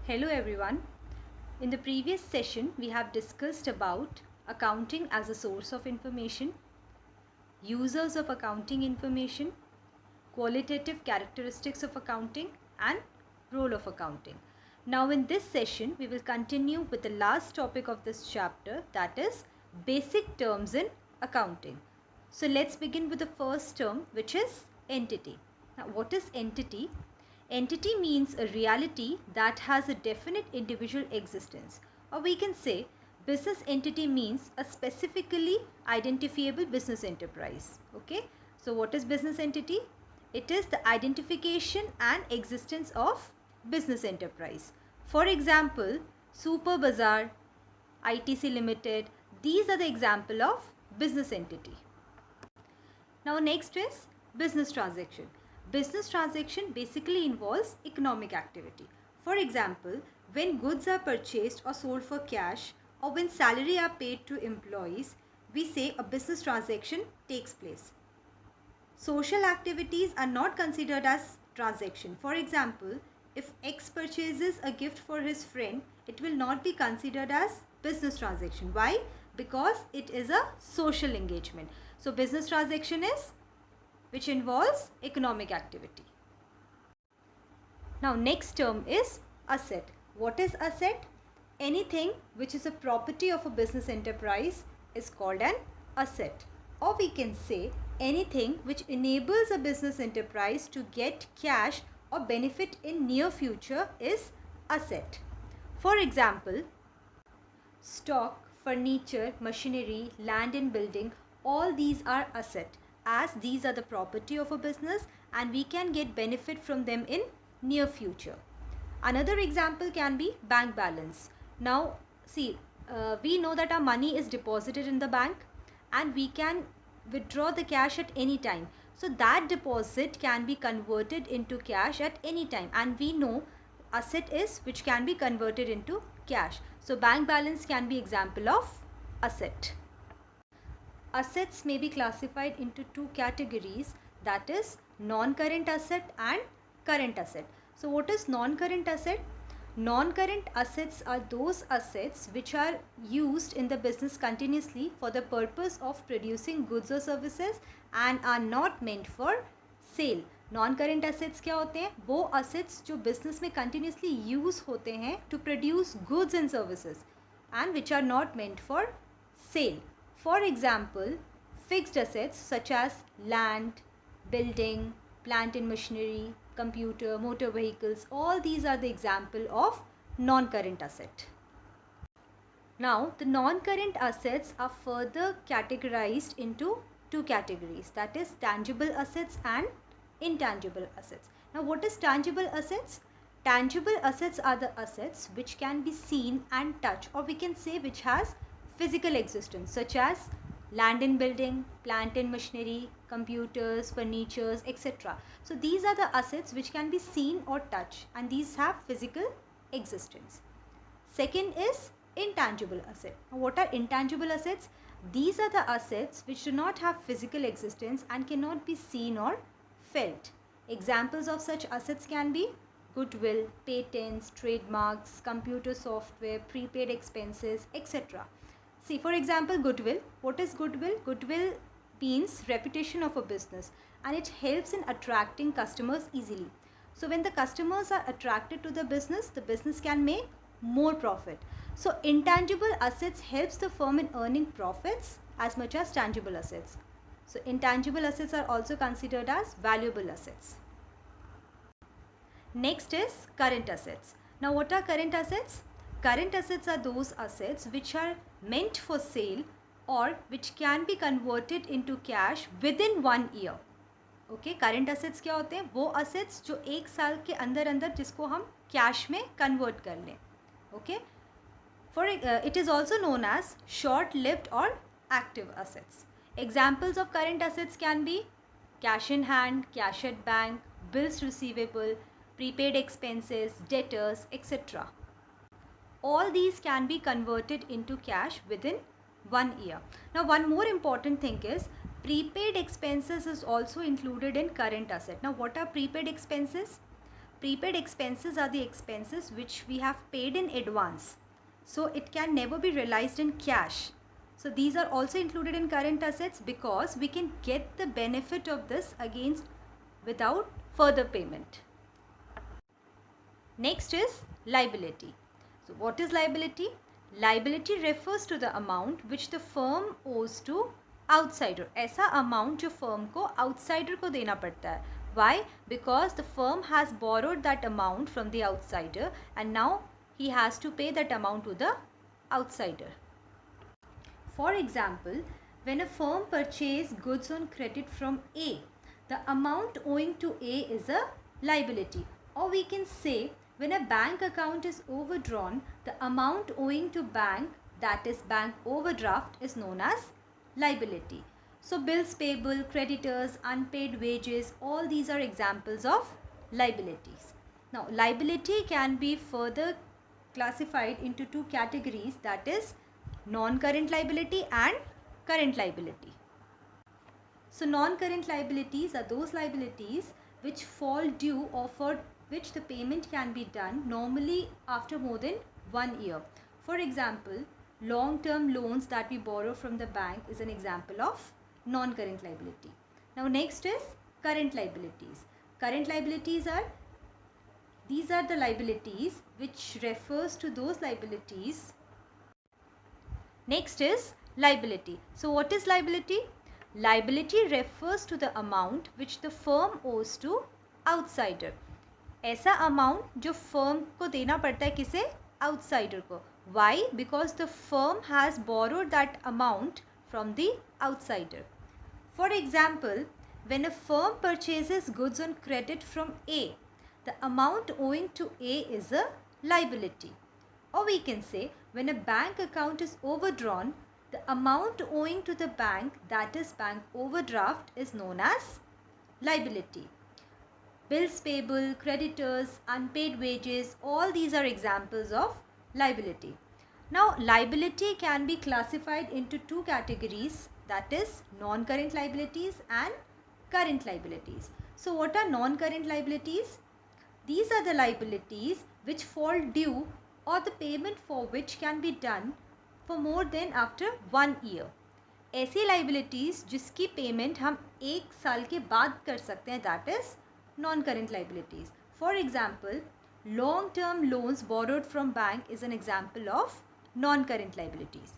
Hello everyone. In the previous session, we have discussed about accounting as a source of information, users of accounting information, qualitative characteristics of accounting, and role of accounting. Now in this session, we will continue with the last topic of this chapter, that is basic terms in accounting. So let's begin with the first term, which is entity. Now what is entity? Entity means a reality that has a definite individual existence, or we can say business entity means a specifically identifiable business enterprise. Okay, so what is business entity? It is the identification and existence of business enterprise. For example, Super Bazaar, ITC Limited, these are the example of business entity. Now next is business transaction. Business transaction basically involves economic activity. For example, when goods are purchased or sold for cash, or when salary are paid to employees, we say a business transaction takes place. Social activities are not considered as transaction. For example, if X purchases a gift for his friend, it will not be considered as business transaction. Why? Because it is a social engagement. So business transaction is which involves economic activity. Now next term is asset. What is asset? Anything which is a property of a business enterprise is called an asset. Or we can say anything which enables a business enterprise to get cash or benefit in near future is asset. For example, stock, furniture, machinery, land and building, all these are asset, as these are the property of a business and we can get benefit from them in near future. Another example can be bank balance. Now see, we know that our money is deposited in the bank and we can withdraw the cash at any time. So that deposit can be converted into cash at any time, and we know asset is which can be converted into cash. So bank balance can be example of asset. Assets may be classified into two categories, that is non-current asset and current asset. So what is non-current asset? Non-current assets are those assets which are used in the business continuously for the purpose of producing goods or services and are not meant for sale. Non-current assets क्या होते हैं? वो assets जो business में continuously use होते हैं to produce goods and services and which are not meant for sale. For example, fixed assets such as land, building, plant and machinery, computer, motor vehicles, all these are the example of non-current asset. Now, the non-current assets are further categorized into two categories, that is tangible assets and intangible assets. Now, what is tangible assets? Tangible assets are the assets which can be seen and touched, or we can say which has physical existence, such as land and building, plant and machinery, computers, furnitures, etc. So these are the assets which can be seen or touched and these have physical existence. Second is intangible asset. Now what are intangible assets? These are the assets which do not have physical existence and cannot be seen or felt. Examples of such assets can be goodwill, patents, trademarks, computer software, prepaid expenses, etc. See, for example, goodwill. What is goodwill? Goodwill means reputation of a business and it helps in attracting customers easily. So when the customers are attracted to the business can make more profit. So intangible assets helps the firm in earning profits as much as tangible assets. So intangible assets are also considered as valuable assets. Next is current assets. Now what are current assets? Current assets are those assets which are meant for sale or which can be converted into cash within 1 year. Okay, current assets क्या होते हैं? वो assets जो एक साल के अंदर अंदर जिसको हम cash में convert कर लें. Okay, it is also known as short-lived or active assets. Examples of current assets can be cash in hand, cash at bank, bills receivable, prepaid expenses, debtors, etc. All these can be converted into cash within 1 year. Now one more important thing is prepaid expenses is also included in current asset. Now what are prepaid expenses? Prepaid expenses are the expenses which we have paid in advance. So it can never be realized in cash. So these are also included in current assets because we can get the benefit of this against without further payment. Next is liability. So what is liability? Liability refers to the amount which the firm owes to outsider. ऐसा amount जो firm को outsider को देना पड़ता है. Why? Because the firm has borrowed that amount from the outsider and now he has to pay that amount to the outsider. For example, when a firm purchases goods on credit from A, the amount owing to A is a liability. Or we can say when a bank account is overdrawn, the amount owing to bank, that is bank overdraft, is known as liability. So bills payable, creditors, unpaid wages, all these are examples of liabilities. Now liability can be further classified into two categories, that is non-current liability and current liability. So non-current liabilities are those liabilities which fall due or for which the payment can be done normally after more than 1 year. For example, long-term loans that we borrow from the bank is an example of non-current liability. Now next is current liabilities. Current liabilities are, these are the liabilities which refers to those liabilities. Next is liability. So what is liability? Liability refers to the amount which the firm owes to outsider. ऐसा amount जो firm को देना पड़ता है किसे? Outsider को. Why? Because the firm has borrowed that amount from the outsider. For example, when a firm purchases goods on credit from A, the amount owing to A is a liability. Or we can say when a bank account is overdrawn, the amount owing to the bank, that is bank overdraft, is known as liability. Bills payable, creditors, unpaid wages, all these are examples of liability. Now liability can be classified into two categories, that is non-current liabilities and current liabilities. So what are non-current liabilities? These are the liabilities which fall due or the payment for which can be done for more than after 1 year. ऐसी liabilities जिसकी payment हम 1 साल के बाद कर सकते हैं, that is non-current liabilities. For example, long-term loans borrowed from bank is an example of non-current liabilities.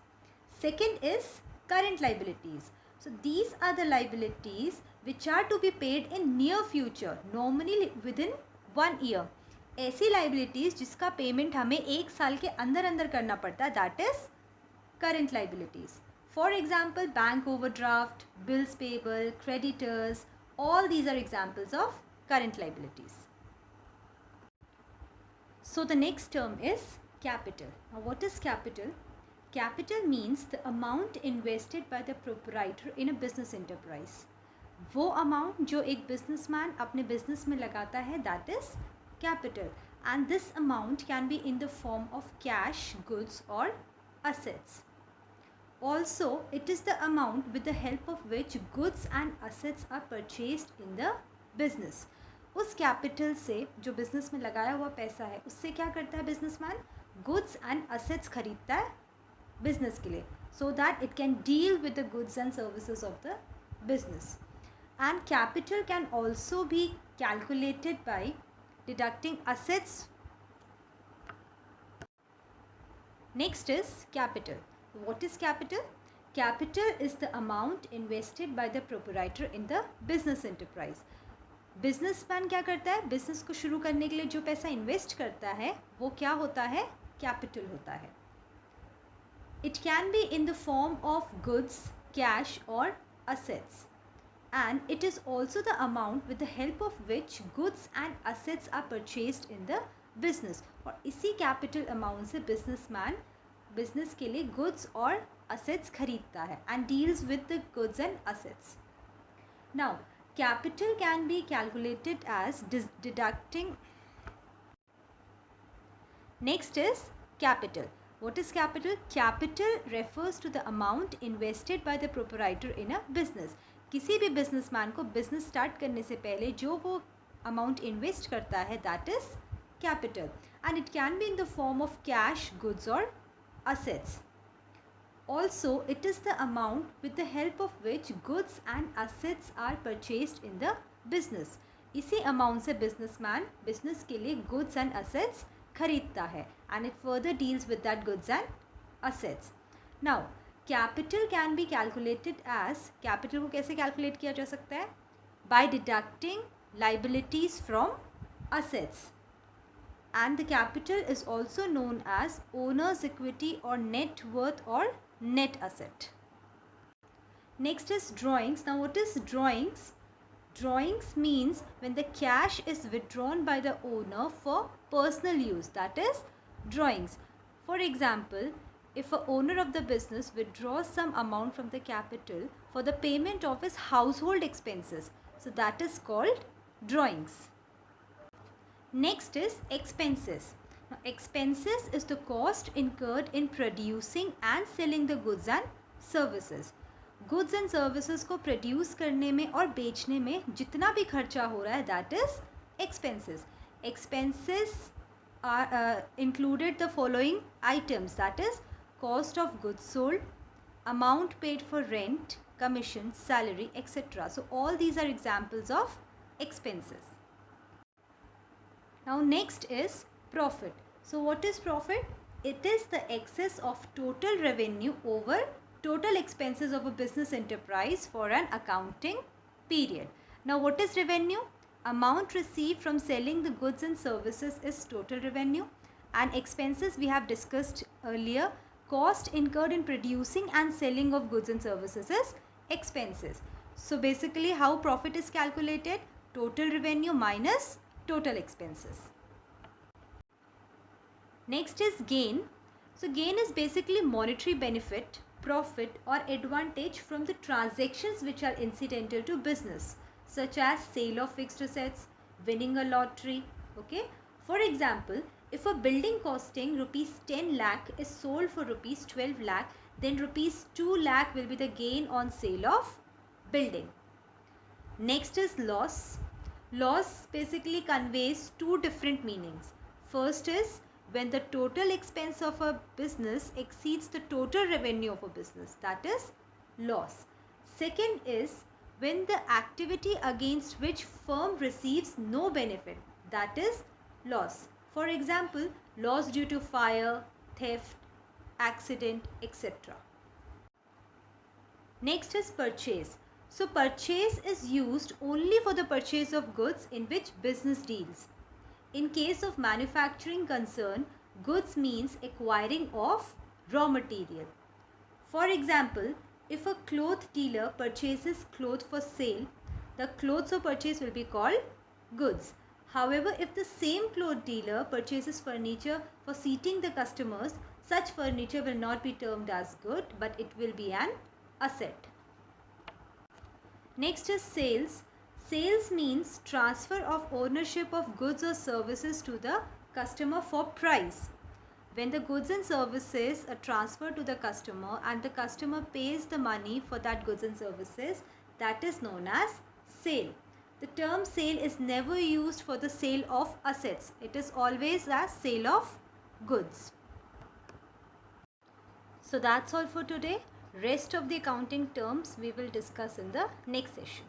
Second is current liabilities. So these are the liabilities which are to be paid in near future, normally within 1 year. ऐसी liabilities जिसका payment हमें 1 साल के अंदर अंदर करना पड़ता है, that is current liabilities. For example, bank overdraft, bills payable, creditors, all these are examples of current liabilities. So the next term is capital. Now what is capital? Capital means the amount invested by the proprietor in a business enterprise. वो amount जो एक businessman अपने business में लगाता है, that is capital, and this amount can be in the form of cash, goods or assets. Also, it is the amount with the help of which goods and assets are purchased in the business. उस capital से जो business में लगाया हुआ पैसा है उससे क्या करता है businessman? Goods and assets खरीदता है business के लिए, so that it can deal with the goods and services of the business. And capital can also be calculated by deducting assets. Next is capital. What is capital? Capital is the amount invested by the proprietor in the business enterprise. Businessman क्या करता है? Business को शुरू करने के लिए जो पैसा इन्वेस्ट करता है वो क्या होता है? कैपिटल होता है. It can be in the form of goods, cash or assets. And it is also the amount with the help of which goods and assets are purchased in the business. और इसी capital amount से businessman business के लिए goods और assets खरीदता है and deals with the goods and assets. Now, capital can be calculated as deducting. Next is capital. What is capital? Capital refers to the amount invested by the proprietor in a business. किसी भी businessman को business start करने से पहले जो वो amount invest करता है, that is capital, and it can be in the form of cash, goods or assets. Also, it is the amount with the help of which goods and assets are purchased in the business. इसी amount से businessman business के लिए goods and assets खरीदता है, and it further deals with that goods and assets. Now, capital can be calculated as, capital को कैसे calculate किया जा सकता है? By deducting liabilities from assets. And the capital is also known as owner's equity or net worth or net asset. Next is drawings. Now, what is drawings? Drawings means when the cash is withdrawn by the owner for personal use, that is drawings. For example, if a owner of the business withdraws some amount from the capital for the payment of his household expenses, so that is called drawings. Next is expenses. Now, expenses is the cost incurred in producing and selling the goods and services. Goods and services को produce करने में और बेचने में जितना भी खर्चा हो रहा है, that is expenses. Expenses are included the following items, that is cost of goods sold, amount paid for rent, commission, salary, etc. So all these are examples of expenses. Now next is profit. So what is profit? It is the excess of total revenue over total expenses of a business enterprise for an accounting period. Now what is revenue? Amount received from selling the goods and services is total revenue, and expenses we have discussed earlier. Cost incurred in producing and selling of goods and services is expenses. So basically how profit is calculated? Total revenue minus total expenses. Next is gain. So gain is basically monetary benefit, profit or advantage from the transactions which are incidental to business, such as sale of fixed assets, winning a lottery. Okay. For example, if a building costing rupees 10 lakh is sold for rupees 12 lakh, then rupees 2 lakh will be the gain on sale of building. Next is loss. Loss basically conveys two different meanings. First is when the total expense of a business exceeds the total revenue of a business, that is loss. Second is when the activity against which firm receives no benefit, that is loss. For example, loss due to fire, theft, accident, etc. Next is purchase. So purchase is used only for the purchase of goods in which business deals. In case of manufacturing concern, goods means acquiring of raw material. For example, if a cloth dealer purchases clothes for sale, the clothes of purchase will be called goods. However, if the same cloth dealer purchases furniture for seating the customers, such furniture will not be termed as good, but it will be an asset. Next is sales. Sales means transfer of ownership of goods or services to the customer for price. When the goods and services are transferred to the customer and the customer pays the money for that goods and services, that is known as sale. The term sale is never used for the sale of assets. It is always as sale of goods. So that's all for today. Rest of the accounting terms we will discuss in the next session.